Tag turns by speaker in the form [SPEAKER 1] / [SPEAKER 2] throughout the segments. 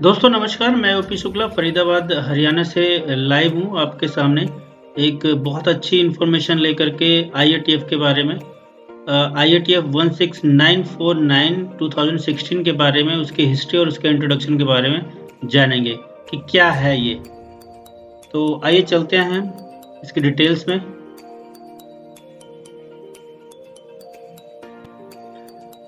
[SPEAKER 1] दोस्तों नमस्कार, मैं ओपी शुक्ला फरीदाबाद हरियाणा से लाइव हूँ आपके सामने एक बहुत अच्छी इन्फॉर्मेशन लेकर के IATF के बारे में। IATF 16949 2016 के बारे में, उसकी हिस्ट्री और उसके इंट्रोडक्शन के बारे में जानेंगे कि क्या है ये। तो आइए चलते हैं इसकी डिटेल्स में।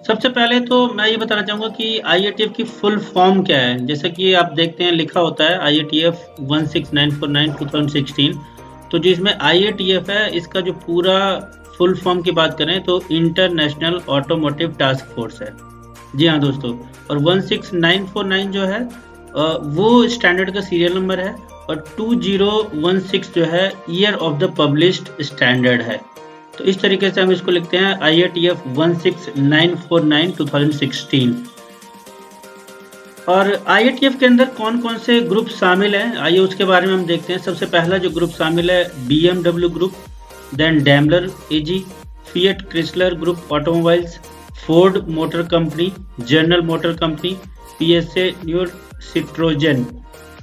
[SPEAKER 1] सबसे पहले तो मैं ये बताना चाहूँगा कि IATF की फुल फॉर्म क्या है। जैसा कि आप देखते हैं लिखा होता है IATF 16949 2016। तो जो इसमें IATF है, इसका जो पूरा फुल फॉर्म की बात करें तो इंटरनेशनल ऑटोमोटिव टास्क फोर्स है। जी हाँ दोस्तों, और 16949 जो है वो स्टैंडर्ड का सीरियल नंबर है, और 2016 जो है year of the published standard है। तो इस तरीके से हम इसको लिखते हैं IATF 16949 2016। और IATF के अंदर कौन कौन से ग्रुप शामिल हैं, आइए उसके बारे में हम देखते हैं। सबसे पहला जो ग्रुप शामिल है BMW group, then Daimler AG, Fiat Chrysler group automobiles, Ford motor company, general motor company, PSA न्यू, सिट्रोजन,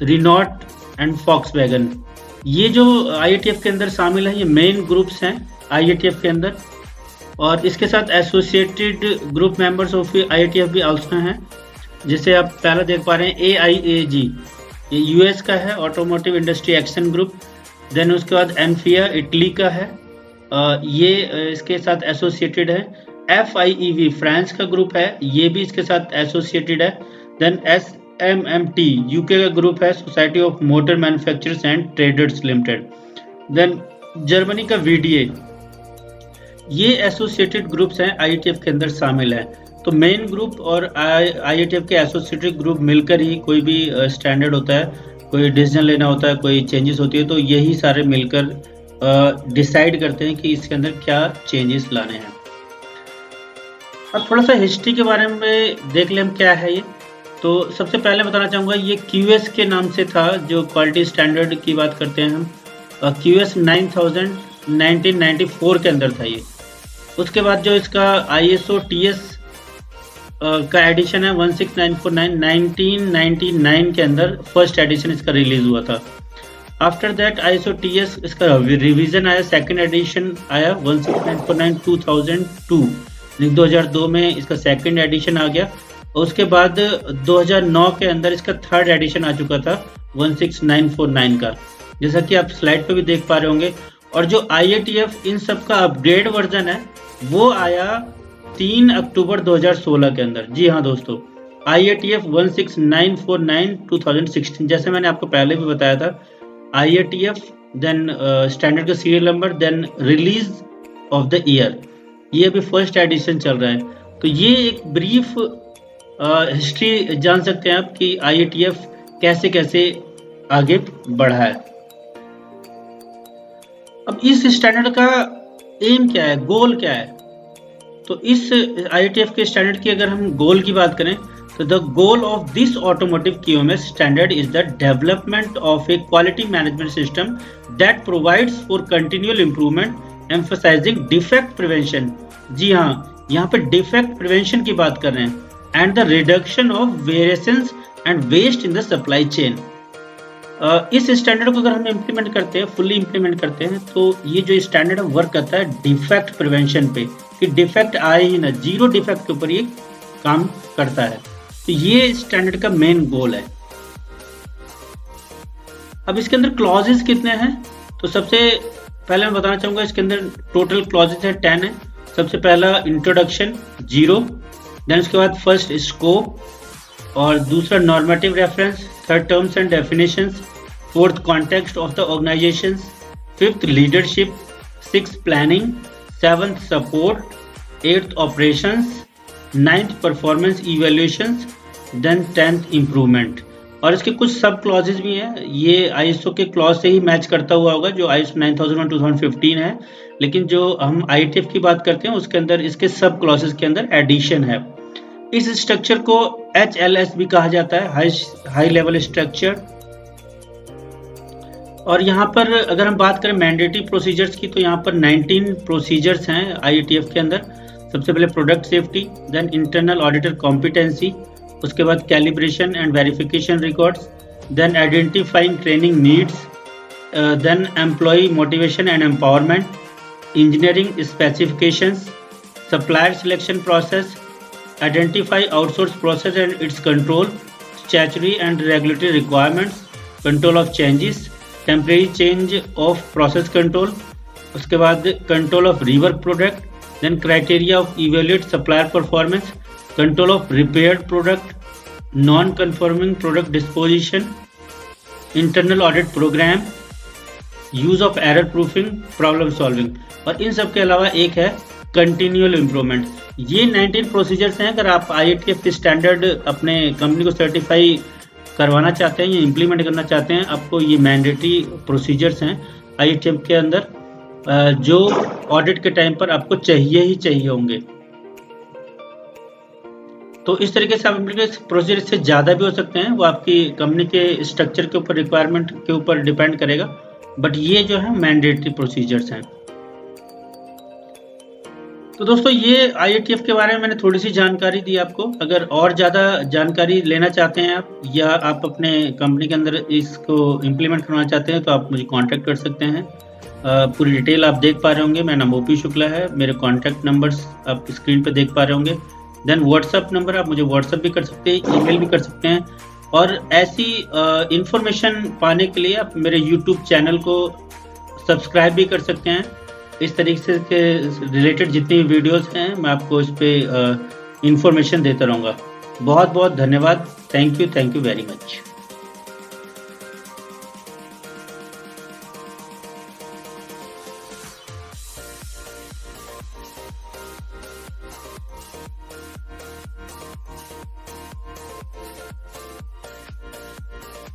[SPEAKER 1] रिनॉट एंड फॉक्सवैगन। ये जो IATF के अंदर शामिल है, ये मेन ग्रुप्स हैं IATF के अंदर। और इसके साथ associated group members of IATF भी आल्सो हैं। जिसे आप पहला देख पा रहे हैं AIAG, ये US का है, automotive industry action group. Then उसके बाद एनफिया इटली का है, ये इसके साथ एसोसिएटेड है। FIEV फ्रांस का ग्रुप है, ये भी इसके साथ एसोसिएटेड है। देन SMMT UK का ग्रुप है, society of motor manufacturers and traders limited. Then Germany का VDA, ये एसोसिएटेड ग्रुप्स हैं IATF के अंदर शामिल हैं। तो मेन ग्रुप और IATF के एसोसिएटेड ग्रुप मिलकर ही कोई भी स्टैंडर्ड होता है, कोई डिसीजन लेना होता है, कोई चेंजेस होती है, तो यही सारे मिलकर डिसाइड करते हैं कि इसके अंदर क्या चेंजेस लाने हैं। अब थोड़ा सा हिस्ट्री के बारे में देख लें हम क्या है ये। तो सबसे पहले बताना चाहूँगा, ये QS के नाम से था, जो क्वालिटी स्टैंडर्ड की बात करते हैं हम। QS 9000 1994 के अंदर था ये। उसके बाद जो इसका ISO TS का एडिशन है 16949 1999 के अंदर फर्स्ट एडिशन इसका रिलीज हुआ था। आफ्टर दैट ISO TS इसका रिवीजन आया, सेकंड एडिशन आया 16949 2002, 2002 में इसका सेकंड एडिशन आ गया। और उसके बाद 2009 के अंदर इसका थर्ड एडिशन आ चुका था 16949 का, जैसा कि आप स्लाइड पे भी देख पा रहे होंगे। और जो IATF इन सब का अपग्रेड वर्जन है वो आया 3 अक्टूबर 2016 के अंदर। जी हाँ दोस्तों, IATF 16949 2016, जैसे मैंने आपको पहले भी बताया था, IATF देन स्टैंडर्ड का serial number, then release of the year, ये अभी फर्स्ट एडिशन चल रहा है। तो ये एक ब्रीफ हिस्ट्री जान सकते हैं आप कि IATF कैसे कैसे आगे बढ़ा है। अब इस स्टैंडर्ड का एम क्या है, गोल क्या है। तो इस IATF के स्टैंडर्ड की अगर हम गोल की बात करें तो the goal of this automotive QMS standard is the development of a quality management system that provides for continual improvement emphasising defect prevention. जी हाँ, यहाँ पे डिफेक्ट प्रिवेंशन की बात कर रहे हैं, and the reduction of variations and waste in the supply chain. इस स्टैंडर्ड को अगर हम इम्प्लीमेंट करते हैं, फुल्ली इम्प्लीमेंट करते हैं, तो ये जो स्टैंडर्ड वर्क करता है डिफेक्ट प्रिवेंशन पे, कि डिफेक्ट आए ही ना, जीरो डिफेक्ट के ऊपर ये काम करता है। तो ये स्टैंडर्ड का मेन गोल है। अब इसके अंदर क्लॉजेस कितने हैं, तो सबसे पहले मैं बताना चाहूंगा इसके अंदर टोटल क्लॉजेस है 10 है। सबसे पहला इंट्रोडक्शन 0, देन उसके बाद फर्स्ट स्कोप, और दूसरा normative reference, third terms and definitions, fourth context of the organisations, fifth leadership, sixth planning, seventh support, eighth operations, ninth performance evaluations, then 10th improvement. और इसके कुछ सब क्लॉजेज भी हैं, ये ISO के क्लॉज से ही मैच करता हुआ होगा जो ISO 9001 2015 है, लेकिन जो हम IATF की बात करते हैं उसके अंदर इसके सब क्लॉजेज के अंदर एडिशन है। इस स्ट्रक्चर को HLS भी कहा जाता है, हाई लेवल स्ट्रक्चर। और यहाँ पर अगर हम बात करें मैंडेटरी प्रोसीजर्स की, तो यहाँ पर 19 प्रोसीजर्स हैं IATF के अंदर। सबसे पहले product safety, then internal auditor competency, उसके बाद calibration and verification records, then identifying training needs, then employ motivation and empowerment, engineering specifications, supplier selection process, identify outsource process and its control, statutory and regulatory requirements, control of changes, temporary change of process control, उसके बाद control of rework product, then criteria of evaluate supplier performance, control of repaired product, non-conforming product disposition, internal audit program, use of error proofing, problem solving. और इन सब के अलावा एक है continual improvement. ये 19 procedures हैं। अगर आप IATF के स्टैंडर्ड अपने कंपनी को सर्टिफाई करवाना चाहते हैं या इम्प्लीमेंट करना चाहते हैं, आपको ये मैंडेटरी प्रोसीजर्स हैं IATF के अंदर, जो ऑडिट के टाइम पर आपको चाहिए ही चाहिए होंगे। तो इस तरीके से आप प्रोसीजर से ज़्यादा भी हो सकते हैं, वो आपकी कंपनी के स्ट्रक्चर के ऊपर, रिक्वायरमेंट के ऊपर डिपेंड करेगा, बट ये जो है मैंडेटरी प्रोसीजर्स हैं। तो दोस्तों ये IATF के बारे में मैंने थोड़ी सी जानकारी दी आपको। अगर और ज़्यादा जानकारी लेना चाहते हैं आप, या आप अपने कंपनी के अंदर इसको इम्प्लीमेंट करना चाहते हैं, तो आप मुझे कांटेक्ट कर सकते हैं। पूरी डिटेल आप देख पा रहे होंगे, मेरा नाम OP शुक्ला है, मेरे कॉन्टैक्ट नंबर्स आप स्क्रीन पे देख पा रहे होंगे। देन व्हाट्सअप नंबर, आप मुझे व्हाट्सअप भी कर सकते हैं, ईमेल भी कर सकते हैं। और ऐसी इंफॉर्मेशन पाने के लिए आप मेरे YouTube चैनल को सब्सक्राइब भी कर सकते हैं। इस तरीके से के रिलेटेड जितनी भी वीडियोस हैं, मैं आपको इस पे इंफॉर्मेशन देता रहूँगा। बहुत बहुत धन्यवाद। Thank you very much.